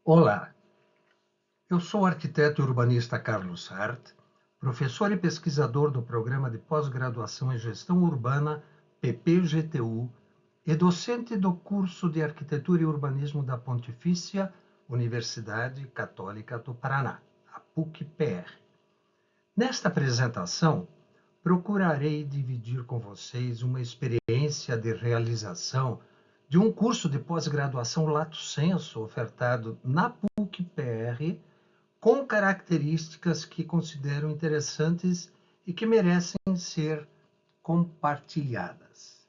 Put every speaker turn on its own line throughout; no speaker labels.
Olá, eu sou o arquiteto e urbanista Carlos Hart, professor e pesquisador do Programa de Pós-Graduação em Gestão Urbana, PPGTU, e docente do curso de Arquitetura e Urbanismo da Pontifícia Universidade Católica do Paraná, a PUC-PR. Nesta apresentação, procurarei dividir com vocês uma experiência de realização de um curso de pós-graduação lato sensu ofertado na PUC-PR com características que considero interessantes e que merecem ser compartilhadas.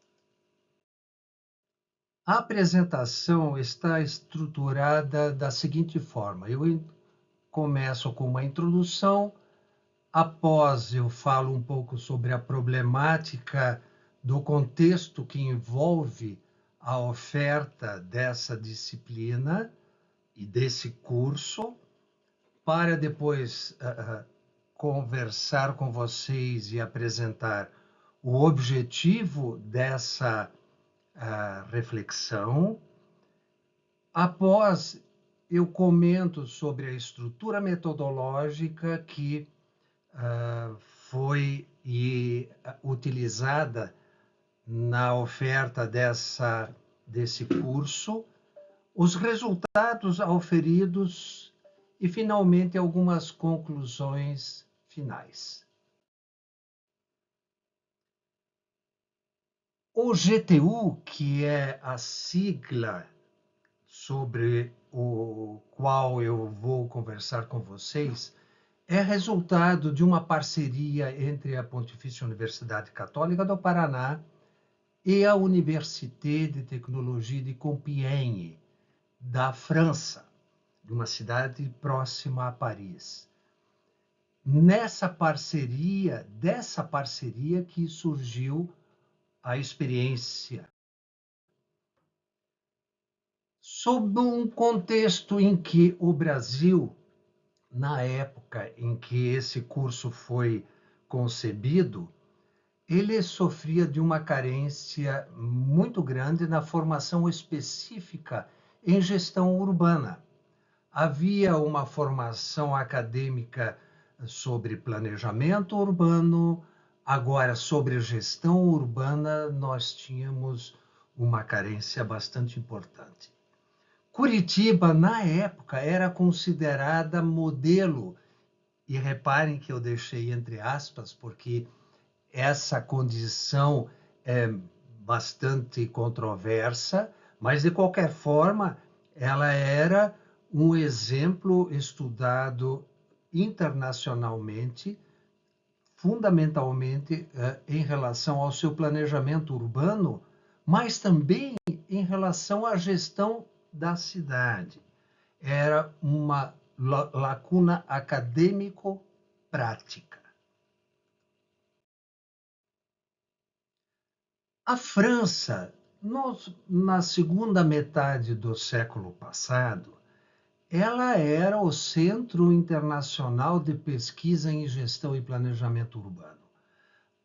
A apresentação está estruturada da seguinte forma: eu começo com uma introdução, após eu falo um pouco sobre a problemática do contexto que envolve a oferta dessa disciplina e desse curso, para depois conversar com vocês e apresentar o objetivo dessa reflexão. Após, eu comento sobre a estrutura metodológica que foi utilizada na oferta desse curso, os resultados auferidos e, finalmente, algumas conclusões finais. O GTU, que é a sigla sobre o qual eu vou conversar com vocês, é resultado de uma parceria entre a Pontifícia Universidade Católica do Paraná e a Université de Tecnologie de Compiègne, da França, de uma cidade próxima a Paris. Dessa parceria que surgiu a experiência. Sob um contexto em que o Brasil, na época em que esse curso foi concebido, ele sofria de uma carência muito grande na formação específica em gestão urbana. Havia uma formação acadêmica sobre planejamento urbano, agora sobre gestão urbana nós tínhamos uma carência bastante importante. Curitiba, na época, era considerada modelo, e reparem que eu deixei entre aspas, porque essa condição é bastante controversa, mas, de qualquer forma, ela era um exemplo estudado internacionalmente, fundamentalmente em relação ao seu planejamento urbano, mas também em relação à gestão da cidade. Era uma lacuna acadêmico-prática. A França, na segunda metade do século passado, ela era o Centro Internacional de Pesquisa em Gestão e Planejamento Urbano.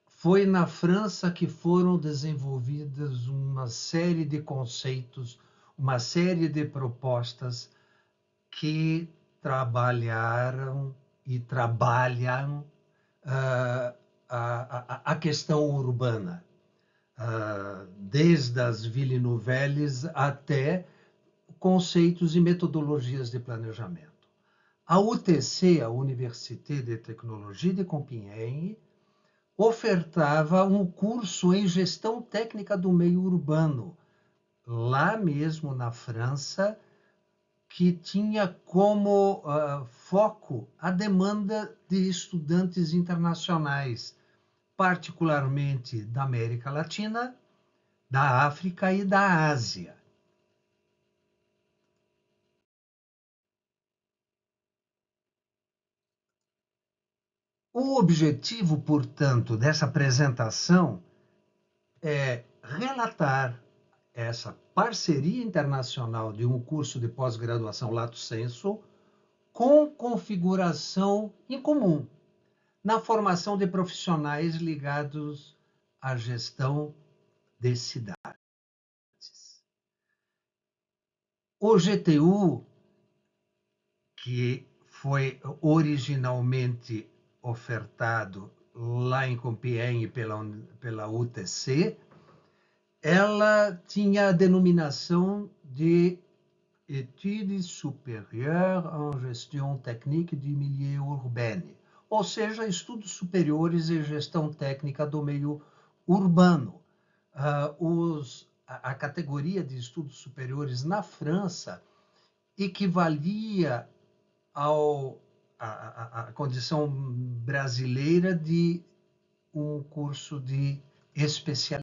Foi na França que foram desenvolvidas uma série de conceitos, uma série de propostas que trabalharam e trabalham a questão urbana, desde as Villes Nouvelles até conceitos e metodologias de planejamento. A UTC, a Université de Tecnologie de Compiègne, ofertava um curso em gestão técnica do meio urbano, lá mesmo na França, que tinha como foco a demanda de estudantes internacionais, particularmente da América Latina, da África e da Ásia. O objetivo, portanto, dessa apresentação é relatar essa parceria internacional de um curso de pós-graduação lato sensu com configuração em comum na formação de profissionais ligados à gestão de cidades. O GTU que foi originalmente ofertado lá em Compiègne pela UTC, ela tinha a denominação de Études supérieures en gestion technique du milieu urbain, ou seja, estudos superiores em gestão técnica do meio urbano. A categoria de estudos superiores na França equivalia à condição brasileira de um curso de especialização.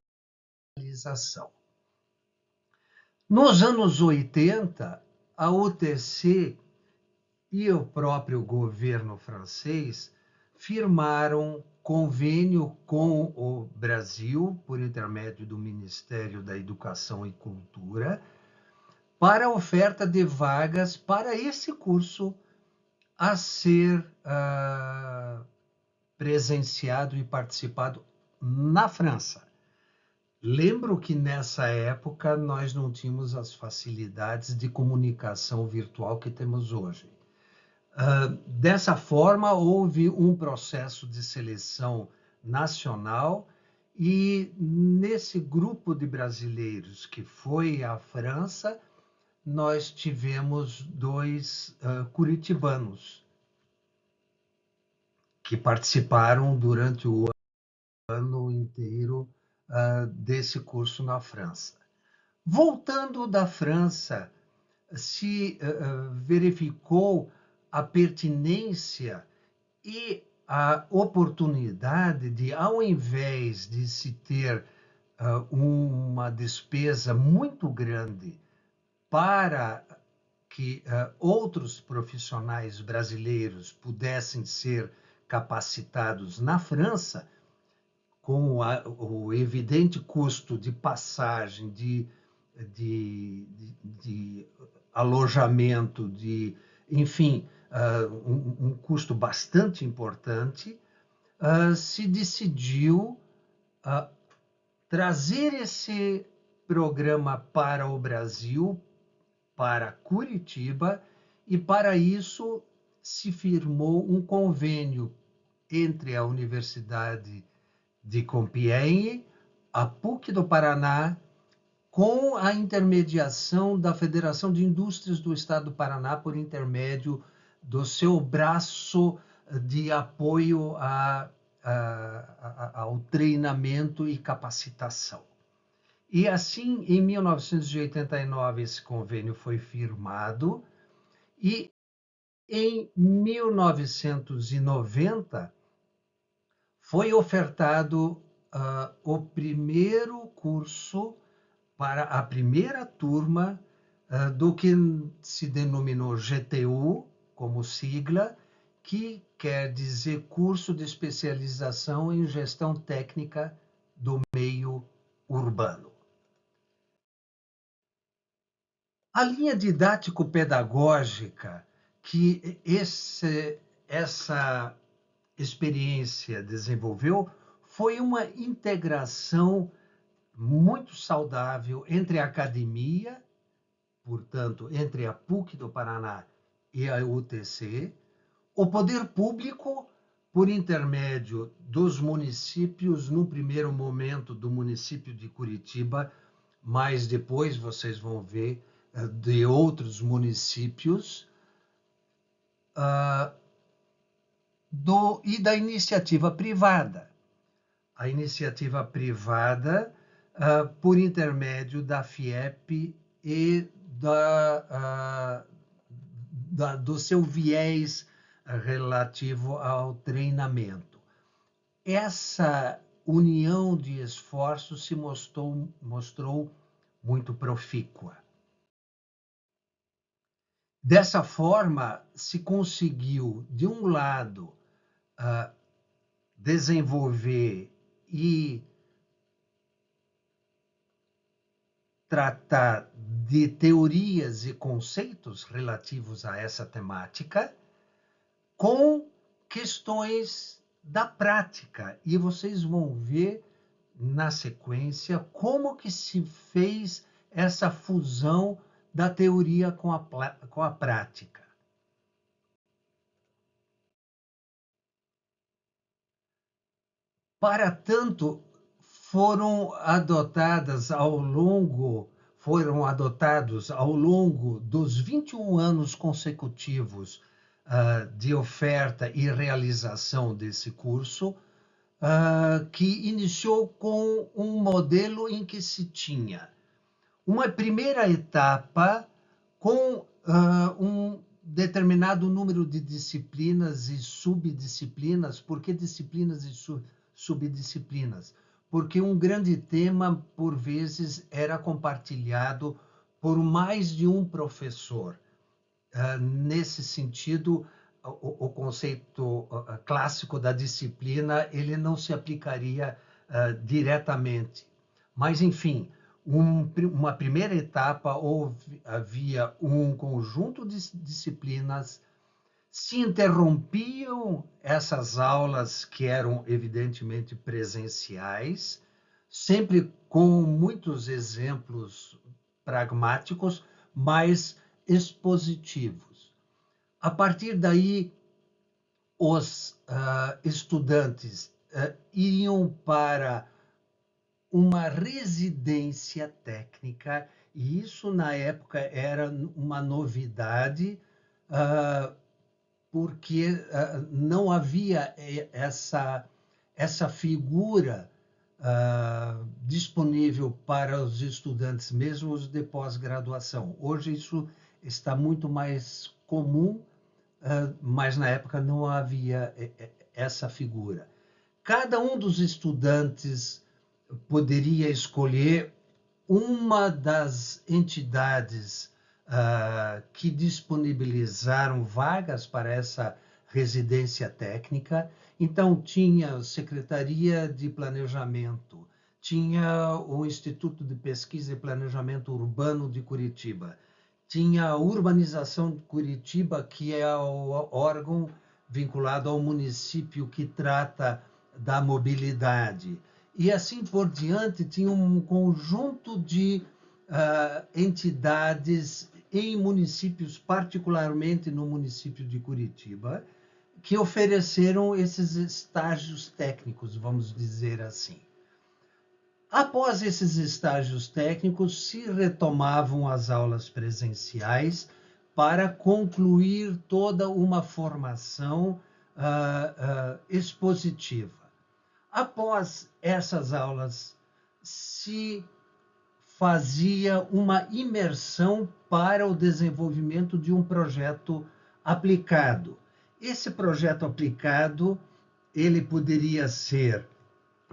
Nos anos 80, a UTC e o próprio governo francês firmaram convênio com o Brasil, por intermédio do Ministério da Educação e Cultura, para a oferta de vagas para esse curso a ser presenciado e participado na França. Lembro que nessa época nós não tínhamos as facilidades de comunicação virtual que temos hoje. Dessa forma, houve um processo de seleção nacional e nesse grupo de brasileiros que foi à França, nós tivemos 2 curitibanos que participaram durante o ano inteiro desse curso na França. Voltando da França, se verificou a pertinência e a oportunidade de, ao invés de se ter uma despesa muito grande para que outros profissionais brasileiros pudessem ser capacitados na França, com o evidente custo de passagem, de alojamento, enfim, um custo bastante importante, se decidiu trazer esse programa para o Brasil, para Curitiba, e para isso se firmou um convênio entre a Universidade de Compiègne, a PUC do Paraná, com a intermediação da Federação de Indústrias do Estado do Paraná, por intermédio do seu braço de apoio ao treinamento e capacitação. E assim, em 1989, esse convênio foi firmado e em 1990 foi ofertado o primeiro curso para a primeira turma do que se denominou GTU, como sigla, que quer dizer Curso de Especialização em Gestão Técnica do Meio Urbano. A linha didático-pedagógica que essa experiência desenvolveu foi uma integração muito saudável entre a academia, portanto, entre a PUC do Paraná e a UTC, o poder público, por intermédio dos municípios, no primeiro momento do município de Curitiba, mas depois vocês vão ver de outros municípios, e da iniciativa privada. A iniciativa privada, por intermédio da FIEP e do seu viés relativo ao treinamento. Essa união de esforços se mostrou muito profícua. Dessa forma, se conseguiu, de um lado, desenvolver e tratar de teorias e conceitos relativos a essa temática, com questões da prática. E vocês vão ver na sequência como que se fez essa fusão da teoria com a prática. Para tanto, foram adotados ao longo dos 21 anos consecutivos de oferta e realização desse curso, que iniciou com um modelo em que se tinha uma primeira etapa com um determinado número de disciplinas e subdisciplinas. Por que disciplinas e subdisciplinas? Porque um grande tema, por vezes, era compartilhado por mais de um professor. Nesse sentido, o conceito clássico da disciplina ele não se aplicaria diretamente. Mas, enfim, uma primeira etapa havia um conjunto de disciplinas, se interrompiam essas aulas que eram evidentemente presenciais, sempre com muitos exemplos pragmáticos, mas expositivos. A partir daí, os estudantes iam para uma residência técnica, e isso na época era uma novidade, porque não havia essa figura disponível para os estudantes, mesmo os de pós-graduação. Hoje isso está muito mais comum, mas na época não havia essa figura. Cada um dos estudantes poderia escolher uma das entidades que disponibilizaram vagas para essa residência técnica. Então, tinha Secretaria de Planejamento, tinha o Instituto de Pesquisa e Planejamento Urbano de Curitiba, tinha a Urbanização de Curitiba, que é o órgão vinculado ao município que trata da mobilidade. E assim por diante, tinha um conjunto de entidades em municípios, particularmente no município de Curitiba, que ofereceram esses estágios técnicos, vamos dizer assim. Após esses estágios técnicos, se retomavam as aulas presenciais para concluir toda uma formação expositiva. Após essas aulas, se fazia uma imersão para o desenvolvimento de um projeto aplicado. Esse projeto aplicado, ele poderia ser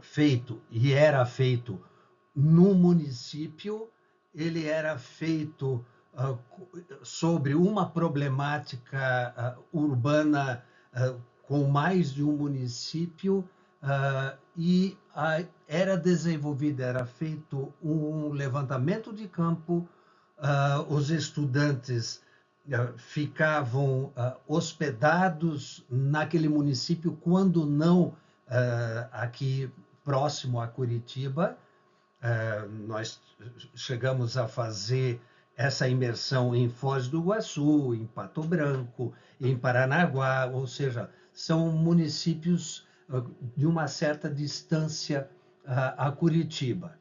feito, e era feito no município, ele era feito sobre uma problemática urbana com mais de um município, e era desenvolvido, era feito um levantamento de campo, os estudantes ficavam hospedados naquele município, quando não aqui próximo a Curitiba. Nós chegamos a fazer essa imersão em Foz do Iguaçu, em Pato Branco, em Paranaguá, ou seja, são municípios de uma certa distância a Curitiba.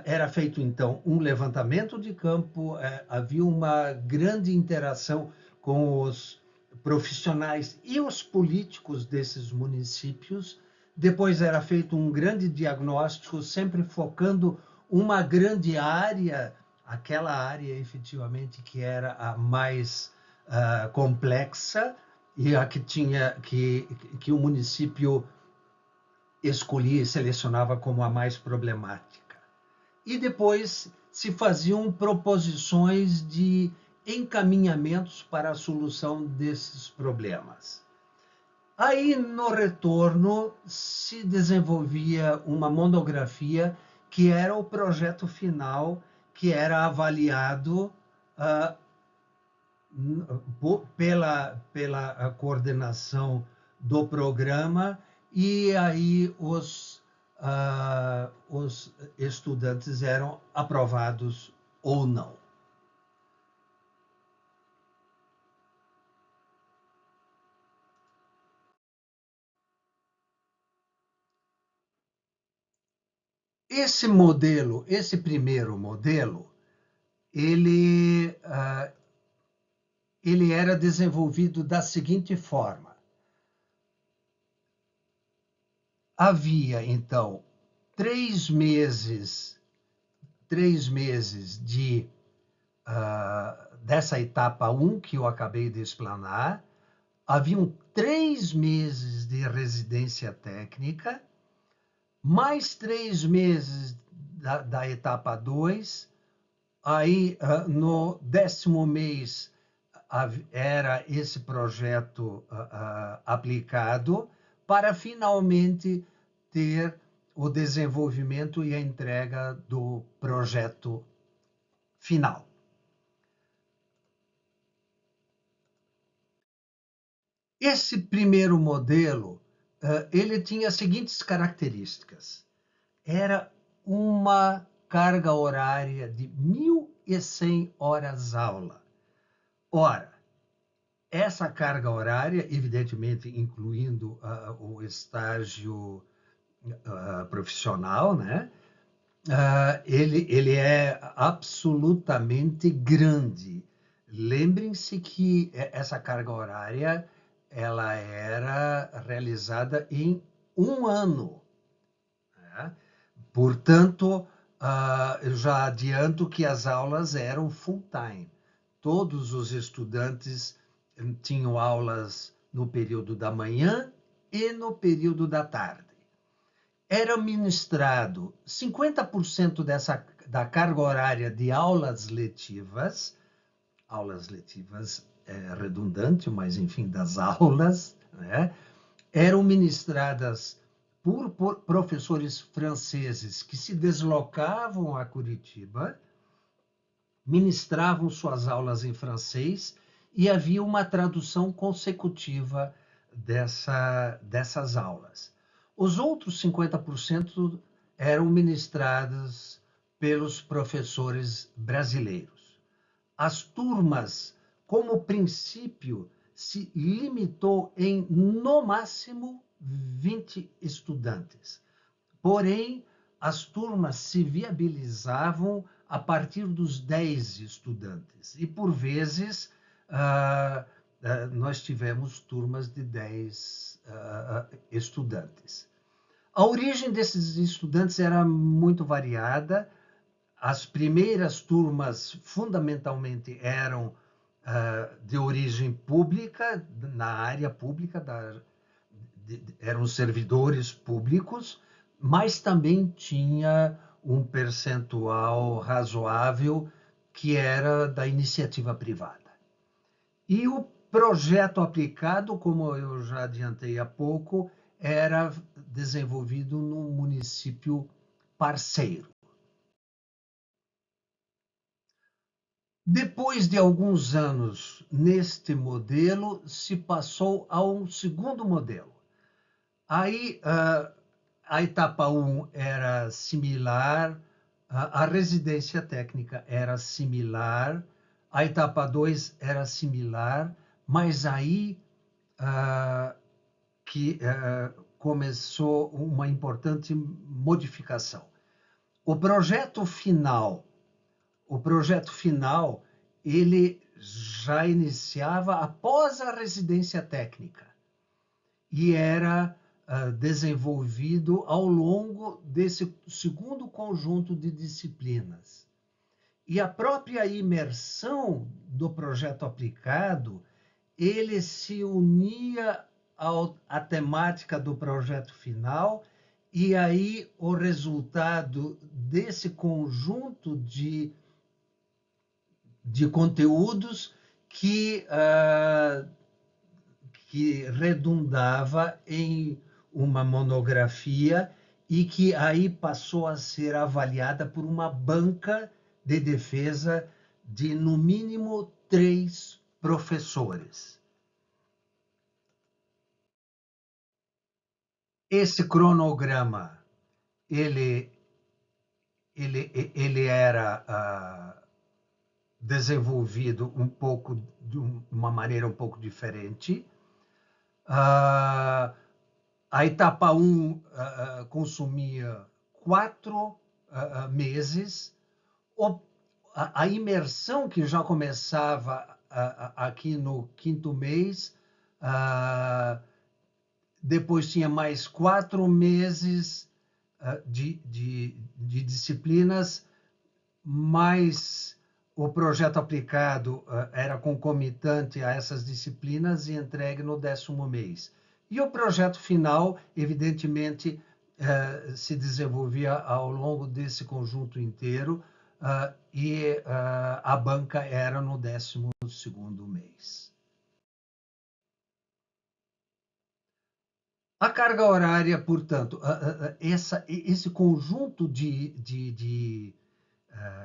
Era feito, então, um levantamento de campo, havia uma grande interação com os profissionais e os políticos desses municípios. Depois era feito um grande diagnóstico, sempre focando uma grande área, aquela área efetivamente que era a mais complexa e a que tinha que o município escolhia e selecionava como a mais problemática. E depois se faziam proposições de encaminhamentos para a solução desses problemas. Aí, no retorno, se desenvolvia uma monografia que era o projeto final, que era avaliado pela coordenação do programa, e aí os estudantes eram aprovados ou não. esse primeiro modelo, ele era desenvolvido da seguinte forma. Havia, então, 3 meses dessa etapa 1 que eu acabei de explanar, haviam 3 meses de residência técnica, mais 3 meses da etapa 2, aí no 10º mês era esse projeto aplicado para finalmente ter o desenvolvimento e a entrega do projeto final. Esse primeiro modelo, ele tinha as seguintes características. Era uma carga horária de 1.100 horas aula. Ora, essa carga horária, evidentemente incluindo o estágio profissional, né? Ele é absolutamente grande. Lembrem-se que essa carga horária ela era realizada em 1 ano. Né? Portanto, eu já adianto que as aulas eram full-time. Todos os estudantes tinham aulas no período da manhã e no período da tarde. Era ministrado 50% da carga horária de aulas letivas é redundante, mas enfim, das aulas, né? Eram ministradas por professores franceses que se deslocavam a Curitiba, ministravam suas aulas em francês e havia uma tradução consecutiva dessas aulas. Os outros 50% eram ministrados pelos professores brasileiros. As turmas, como princípio, se limitou em, no máximo, 20 estudantes. Porém, as turmas se viabilizavam a partir dos 10 estudantes. E, por vezes, nós tivemos turmas de 10 estudantes. A origem desses estudantes era muito variada. As primeiras turmas, fundamentalmente, eram de origem pública, na área pública, eram servidores públicos, mas também tinha um percentual razoável que era da iniciativa privada. E o projeto aplicado, como eu já adiantei há pouco, era desenvolvido num município parceiro. Depois de alguns anos neste modelo, se passou a um segundo modelo. Aí a etapa 1 era similar, a residência técnica era similar, a etapa 2 era similar, mas aí que começou uma importante modificação. O projeto final, ele já iniciava após a residência técnica e era desenvolvido ao longo desse segundo conjunto de disciplinas. E a própria imersão do projeto aplicado, ele se unia à temática do projeto final, e aí o resultado desse conjunto de conteúdos que redundava em uma monografia e que aí passou a ser avaliada por uma banca de defesa de, no mínimo, 3 professores. Esse cronograma, ele era desenvolvido um pouco de uma maneira um pouco diferente. A etapa 1 consumia 4 meses. A imersão que já começava aqui no quinto mês, depois tinha mais 4 meses de disciplinas, mais o projeto aplicado era concomitante a essas disciplinas e entregue no 10º mês. E o projeto final, evidentemente, se desenvolvia ao longo desse conjunto inteiro, e a banca era no 12º mês. A carga horária, portanto, esse conjunto de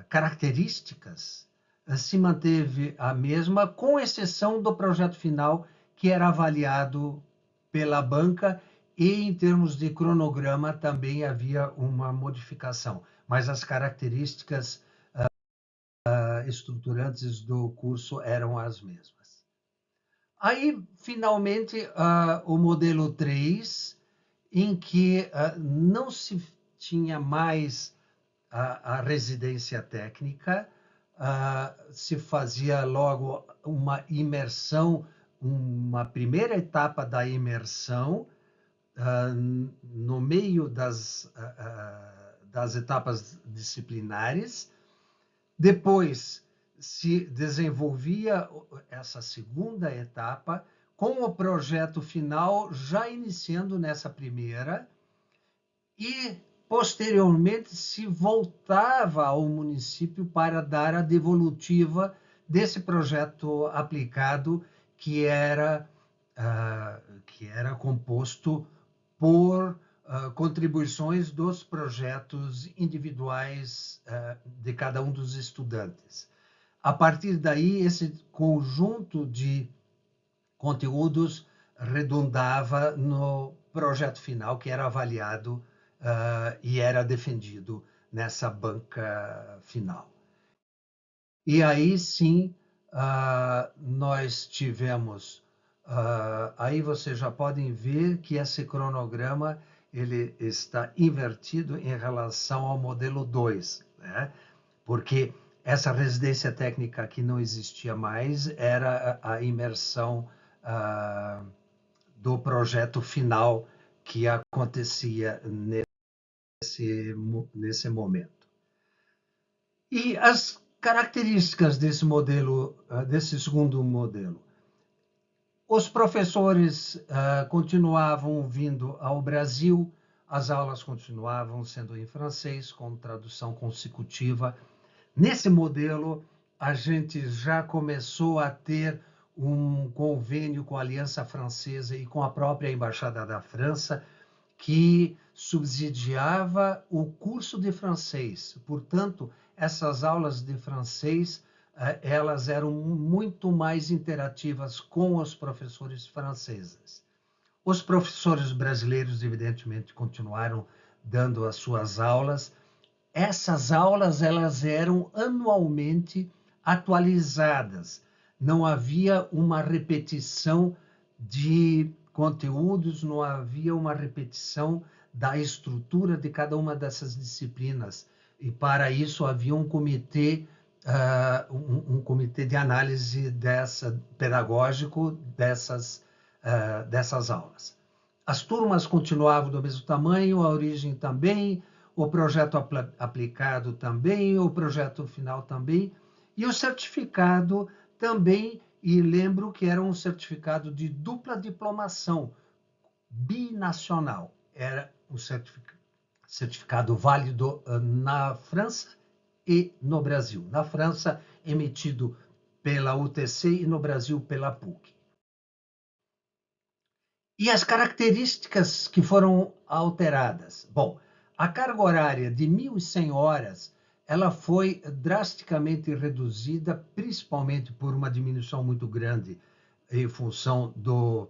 características se manteve a mesma, com exceção do projeto final, que era avaliado pela banca, e em termos de cronograma também havia uma modificação, mas as características estruturantes do curso eram as mesmas. Aí, finalmente, o modelo 3, em que não se tinha mais a residência técnica, se fazia logo uma imersão, uma primeira etapa da imersão, no meio das etapas disciplinares. Depois se desenvolvia essa segunda etapa, com o projeto final já iniciando nessa primeira, e posteriormente se voltava ao município para dar a devolutiva desse projeto aplicado, que era composto por contribuições dos projetos individuais de cada um dos estudantes. A partir daí, esse conjunto de conteúdos redundava no projeto final, que era avaliado e era defendido nessa banca final. E aí sim, nós tivemos... aí vocês já podem ver que esse cronograma ele está invertido em relação ao modelo 2, né? Porque essa residência técnica que não existia mais era a imersão do projeto final que acontecia nesse momento. E as características desse modelo, desse segundo modelo. Os professores continuavam vindo ao Brasil, as aulas continuavam sendo em francês, com tradução consecutiva. Nesse modelo, a gente já começou a ter um convênio com a Aliança Francesa e com a própria Embaixada da França, que subsidiava o curso de francês. Portanto, essas aulas de francês, elas eram muito mais interativas com os professores franceses. Os professores brasileiros, evidentemente, continuaram dando as suas aulas. Essas aulas, elas eram anualmente atualizadas. Não havia uma repetição de conteúdos, não havia uma repetição da estrutura de cada uma dessas disciplinas. E para isso havia um comitê, um comitê de análise pedagógico dessas aulas. As turmas continuavam do mesmo tamanho, a origem também, o projeto aplicado também, o projeto final também, e o certificado também, e lembro que era um certificado de dupla diplomação, binacional. Era um certificado válido na França e no Brasil. Na França, emitido pela UTC, e no Brasil pela PUC. E as características que foram alteradas. Bom, a carga horária de 1.100 horas, ela foi drasticamente reduzida, principalmente por uma diminuição muito grande em função do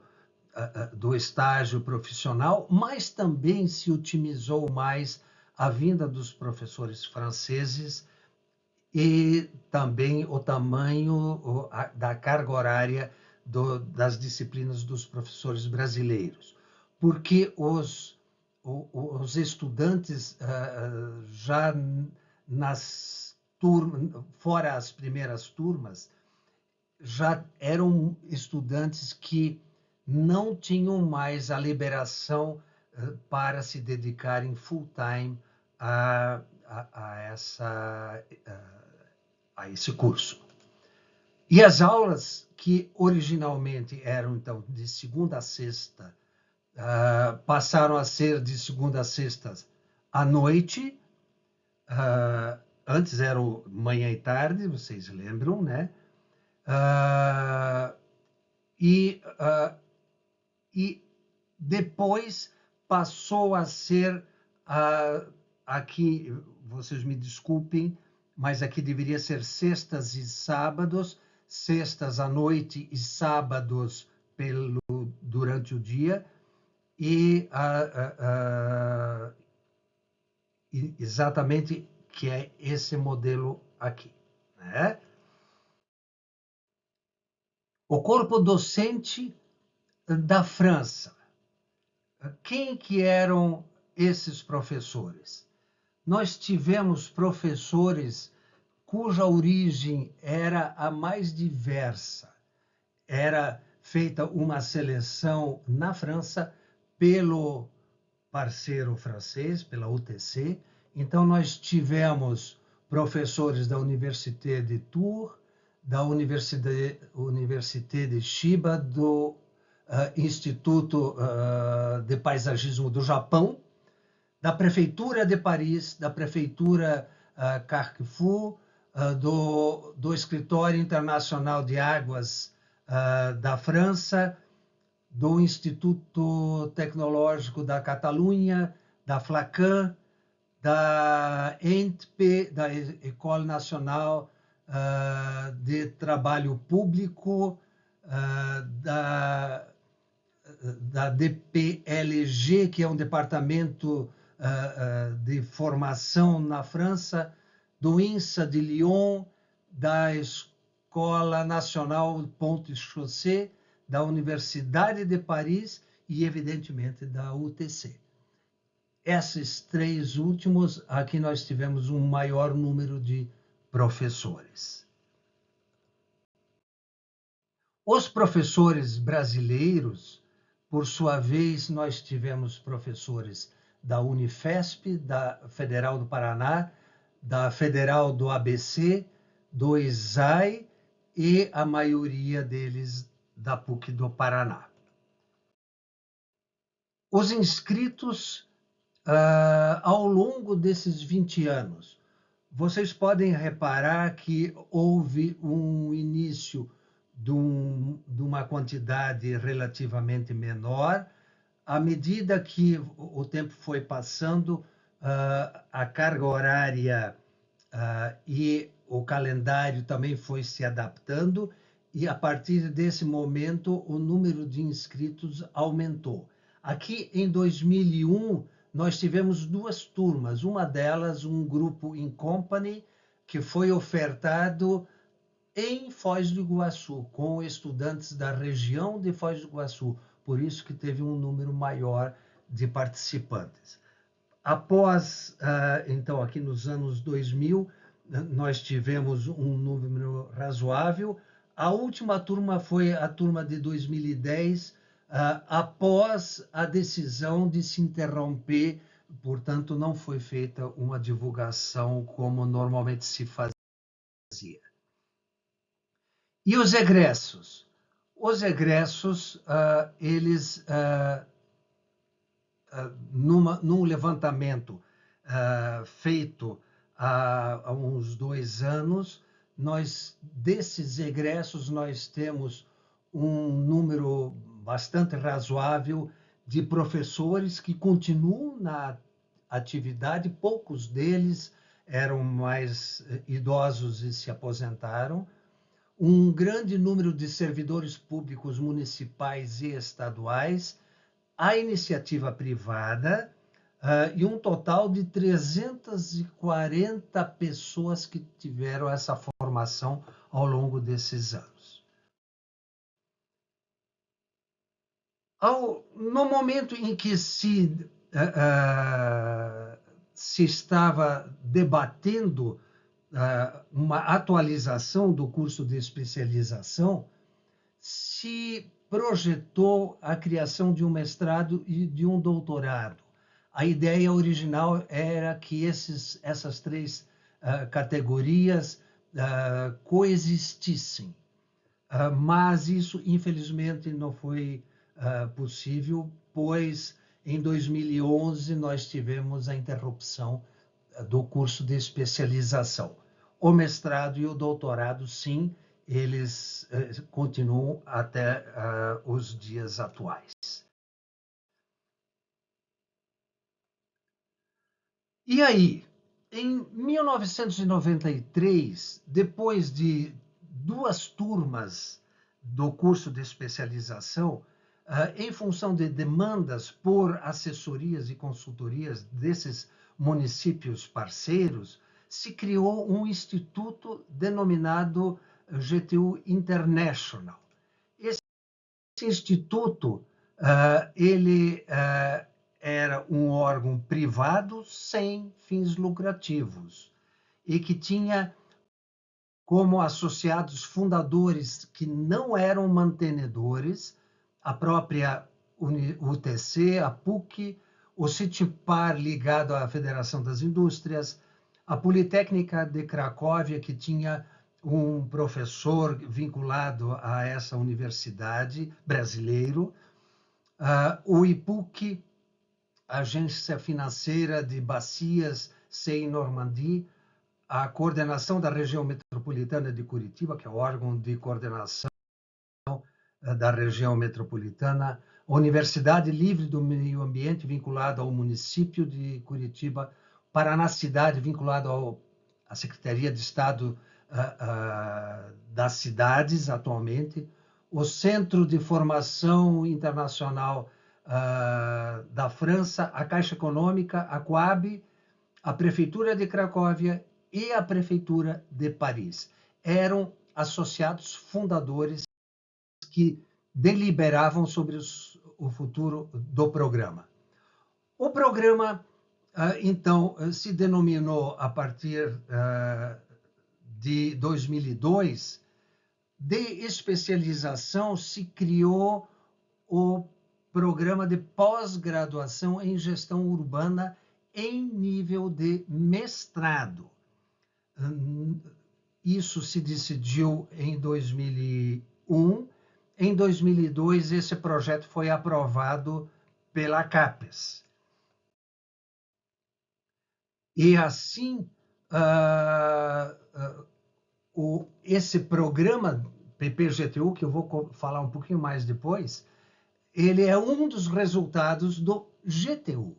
estágio profissional, mas também se otimizou mais a vinda dos professores franceses e também o tamanho da carga horária das disciplinas dos professores brasileiros, porque os os estudantes já nas turmas, fora as primeiras turmas, já eram estudantes que não tinham mais a liberação para se dedicarem full time a esse curso. E as aulas que originalmente eram, então, de segunda a sexta, passaram a ser de segunda a sexta à noite. Antes era manhã e tarde, vocês lembram, né? E depois passou a ser, aqui, vocês me desculpem, mas aqui deveria ser sextas e sábados, sextas à noite e sábados durante o dia, e exatamente que é esse modelo aqui, né? O corpo docente da França. Quem que eram esses professores? Nós tivemos professores cuja origem era a mais diversa. Era feita uma seleção na França pelo parceiro francês, pela UTC. Então, nós tivemos professores da Université de Tours, da Université de Chiba, do Instituto de Paisagismo do Japão, da Prefeitura de Paris, da Prefeitura Carrefour, do Escritório Internacional de Águas da França, do Instituto Tecnológico da Catalunha, da Flacan, da ENTP, da École Nationale de Trabalho Público, da DPLG, que é um departamento de formação na França, do INSA de Lyon, da Escola Nacional Pont-et-Chaussée, da Universidade de Paris e, evidentemente, da UTC. Esses três últimos, aqui nós tivemos um maior número de professores. Os professores brasileiros, por sua vez, nós tivemos professores da Unifesp, da Federal do Paraná, da Federal do ABC, do ISAE e a maioria deles da PUC do Paraná. Os inscritos ao longo desses 20 anos, vocês podem reparar que houve um início de uma quantidade relativamente menor. À medida que o tempo foi passando, a carga horária e o calendário também foi se adaptando, e a partir desse momento o número de inscritos aumentou. Aqui em 2001, nós tivemos duas turmas, uma delas um grupo in company, que foi ofertado em Foz do Iguaçu, com estudantes da região de Foz do Iguaçu, por isso que teve um número maior de participantes. Após, então, aqui nos anos 2000, nós tivemos um número razoável. A última turma foi a turma de 2010, após a decisão de se interromper, portanto, não foi feita uma divulgação como normalmente se fazia. E os egressos? Os egressos, eles, num levantamento feito há uns 2 anos, desses egressos, nós temos um número bastante razoável de professores que continuam na atividade, poucos deles eram mais idosos e se aposentaram, um grande número de servidores públicos municipais e estaduais, a iniciativa privada, e um total de 340 pessoas que tiveram essa formação ao longo desses anos. No momento em que se se estava debatendo uma atualização do curso de especialização, se projetou a criação de um mestrado e de um doutorado. A ideia original era que essas três categorias coexistissem. Mas isso, infelizmente, não foi possível, pois em 2011 nós tivemos a interrupção do curso de especialização. O mestrado e o doutorado, sim, eles continuam até os dias atuais. E aí, em 1993, depois de 2 turmas do curso de especialização, em função de demandas por assessorias e consultorias desses municípios parceiros, se criou um instituto denominado GTU International. Esse instituto, ele era um órgão privado sem fins lucrativos e que tinha como associados fundadores que não eram mantenedores a própria UTC, a PUC, o CITIPAR ligado à Federação das Indústrias, a Politécnica de Cracóvia, que tinha um professor vinculado a essa universidade brasileiro, o IPUC, Agência Financeira de Bacias, Seine-Normandie, a coordenação da região metropolitana de Curitiba, que é o órgão de coordenação da região metropolitana, a Universidade Livre do Meio Ambiente, vinculada ao município de Curitiba, Paraná Cidade, vinculado à Secretaria de Estado das Cidades, atualmente, o Centro de Formação Internacional da França, a Caixa Econômica, a Coab, a Prefeitura de Cracóvia e a Prefeitura de Paris. Eram associados fundadores que deliberavam sobre o futuro do programa. O programa, então, se denominou, a partir de 2002, de especialização, se criou o programa de pós-graduação em gestão urbana em nível de mestrado. Isso se decidiu em 2001. Em 2002, esse projeto foi aprovado pela CAPES. E assim, esse programa PPGTU, que eu vou falar um pouquinho mais depois, ele é um dos resultados do GTU.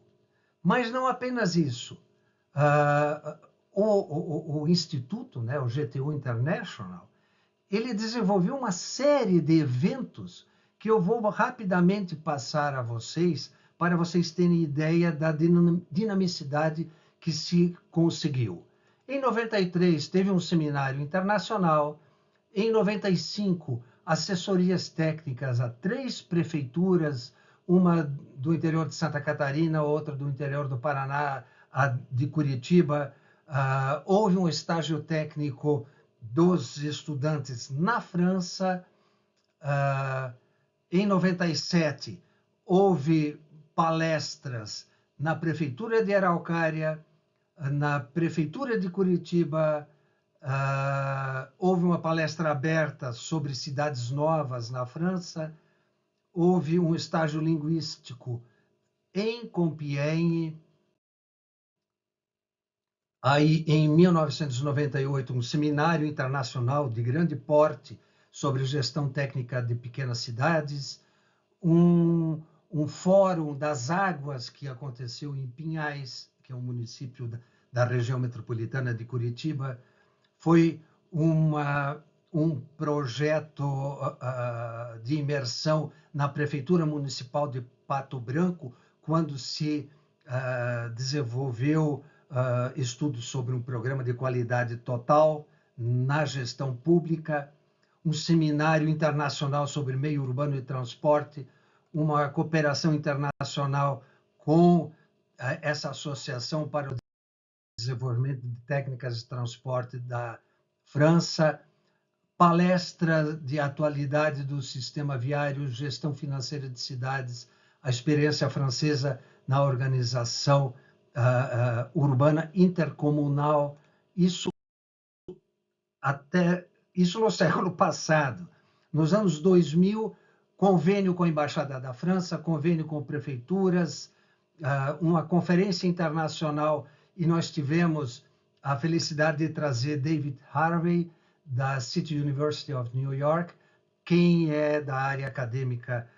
Mas não apenas isso. O Instituto, né, o GTU International, ele desenvolveu uma série de eventos que eu vou rapidamente passar a vocês, para vocês terem ideia da dinamicidade que se conseguiu. Em 93, teve um seminário internacional. Em 95, assessorias técnicas a 3 prefeituras, uma do interior de Santa Catarina, outra do interior do Paraná, a de Curitiba. Houve um estágio técnico dos estudantes na França. Em 97, houve palestras na Prefeitura de Araucária, na Prefeitura de Curitiba. Houve uma palestra aberta sobre cidades novas na França. Houve um estágio linguístico em Compiègne. Aí, em 1998, um seminário internacional de grande porte sobre gestão técnica de pequenas cidades, um fórum das águas que aconteceu em Pinhais, que é um município da região metropolitana de Curitiba. Foi um projeto de imersão na Prefeitura Municipal de Pato Branco, quando se desenvolveu estudos sobre um programa de qualidade total na gestão pública, um seminário internacional sobre meio urbano e transporte, uma cooperação internacional com essa Associação para o Desenvolvimento de Técnicas de Transporte da França, palestra de atualidade do sistema viário, gestão financeira de cidades, a experiência francesa na organização urbana intercomunal, isso no século passado. Nos anos 2000, convênio com a Embaixada da França, convênio com prefeituras, uma conferência internacional, e nós tivemos a felicidade de trazer David Harvey, da City University of New York. Quem é da área acadêmica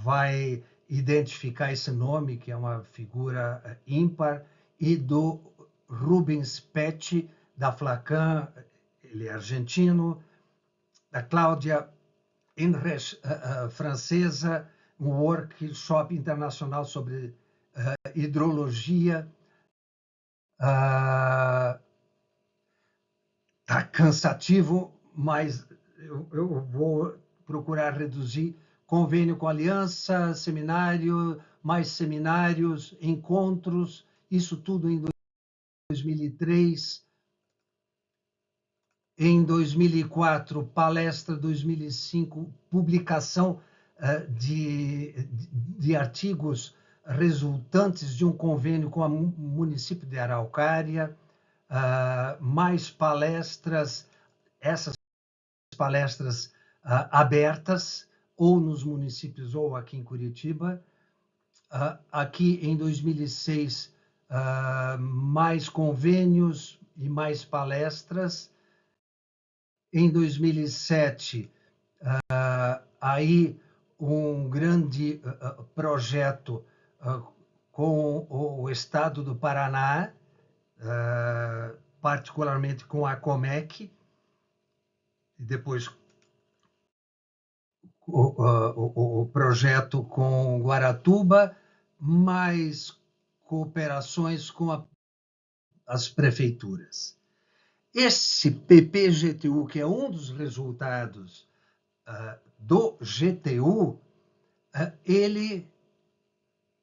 vai identificar esse nome, que é uma figura ímpar, e do Rubens Pecci, da Flacan, ele é argentino, da Cláudia Enrich, francesa, um workshop internacional sobre hidrologia. Está cansativo, mas eu vou procurar reduzir. Convênio com aliança, seminário, mais seminários, encontros, isso tudo em 2003. Em 2004, palestra, 2005, publicação de artigos resultantes de um convênio com o município de Araucária, mais palestras, essas palestras abertas, ou nos municípios ou aqui em Curitiba. Aqui em 2006, mais convênios e mais palestras. Em 2007, aí um grande projeto com o Estado do Paraná, particularmente com a Comec, e depois o projeto com Guaratuba, mais cooperações com as prefeituras. Esse PPGTU, que é um dos resultados do GTU, ele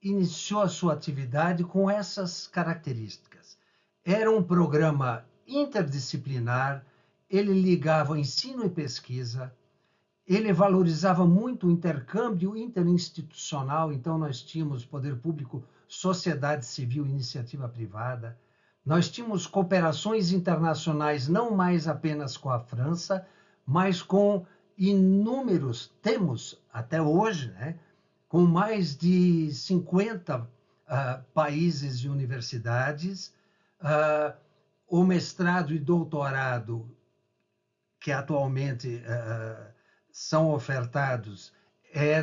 iniciou a sua atividade com essas características. Era um programa interdisciplinar, ele ligava ensino e pesquisa, ele valorizava muito o intercâmbio interinstitucional, então nós tínhamos poder público, sociedade civil, iniciativa privada. Nós tínhamos cooperações internacionais, não mais apenas com a França, mas com inúmeros, temos até hoje, né, com mais de 50 países e universidades, o mestrado e doutorado, que atualmente são ofertados,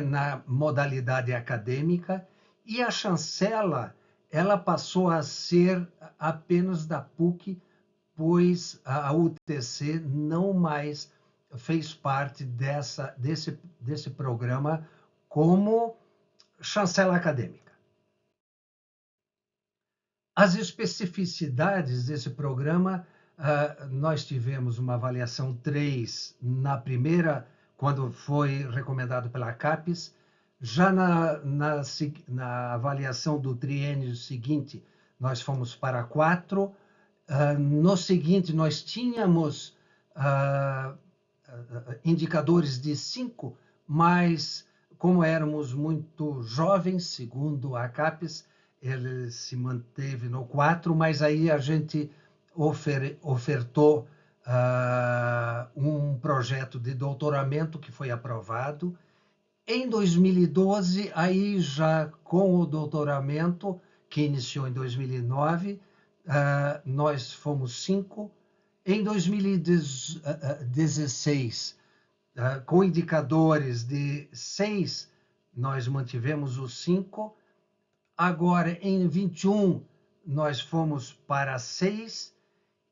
na modalidade acadêmica, e a chancela ela passou a ser apenas da PUC, pois a UTC não mais fez parte desse programa como chancela acadêmica. As especificidades desse programa, nós tivemos uma avaliação 3 na primeira, quando foi recomendado pela CAPES. Já na avaliação do triênio seguinte, nós fomos para 4. No seguinte, nós tínhamos indicadores de 5, mas como éramos muito jovens, segundo a CAPES, ele se manteve no 4, mas aí a gente ofertou um projeto de doutoramento que foi aprovado. Em 2012, aí já com o doutoramento, que iniciou em 2009, nós fomos 5. Em 2016, com indicadores de 6, nós mantivemos os 5. Agora, em 21, nós fomos para 6,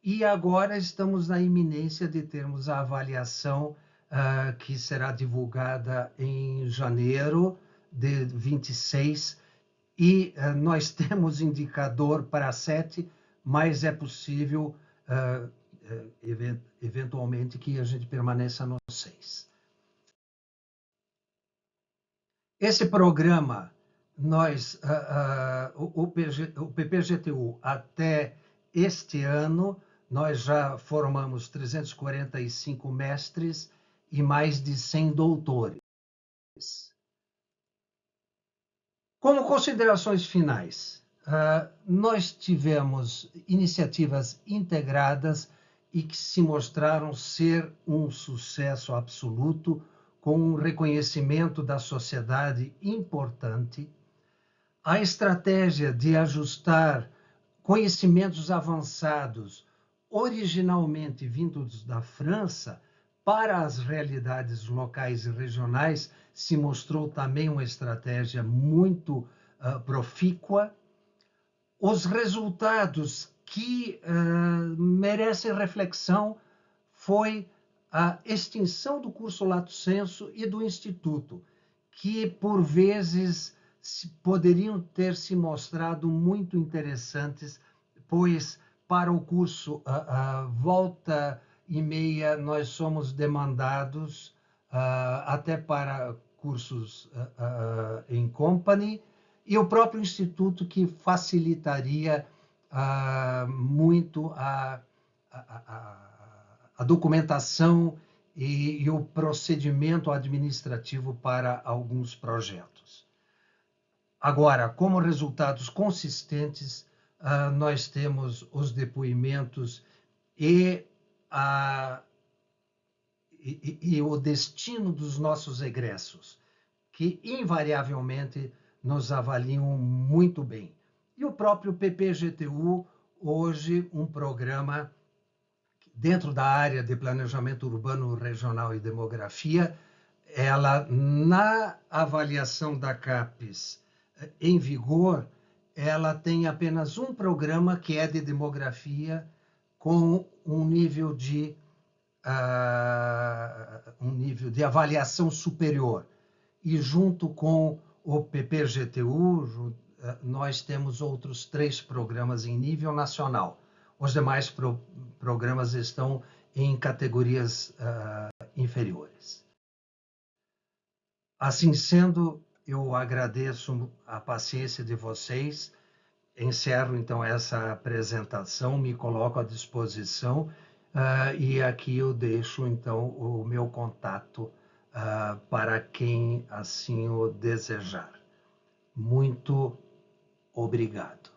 e agora estamos na iminência de termos a avaliação que será divulgada em janeiro de 26, e nós temos indicador para 7, mas é possível, eventualmente, que a gente permaneça no 6. Esse programa nós, o PPGTU, até este ano, nós já formamos 345 mestres e mais de 100 doutores. Como considerações finais, nós tivemos iniciativas integradas e que se mostraram ser um sucesso absoluto, com um reconhecimento da sociedade importante. A estratégia de ajustar conhecimentos avançados, originalmente vindos da França, para as realidades locais e regionais, se mostrou também uma estratégia muito profícua. Os resultados que merecem reflexão foi a extinção do curso Lato Sensu e do Instituto, que por vezes poderiam ter se mostrado muito interessantes, pois para o curso volta e meia nós somos demandados até para cursos em company, e o próprio Instituto, que facilitaria muito a documentação e o procedimento administrativo para alguns projetos. Agora, como resultados consistentes, nós temos os depoimentos e o destino dos nossos egressos, que invariavelmente nos avaliam muito bem. E o próprio PPGTU, hoje um programa dentro da área de planejamento urbano, regional e demografia, ela, na avaliação da CAPES em vigor, ela tem apenas um programa que é de demografia com um nível de avaliação superior. E junto com o PPGTU, nós temos outros 3 programas em nível nacional. Os demais programas estão em categorias inferiores. Assim sendo, eu agradeço a paciência de vocês. Encerro, então, essa apresentação, me coloco à disposição e aqui eu deixo, então, o meu contato para quem assim o desejar. Muito obrigado.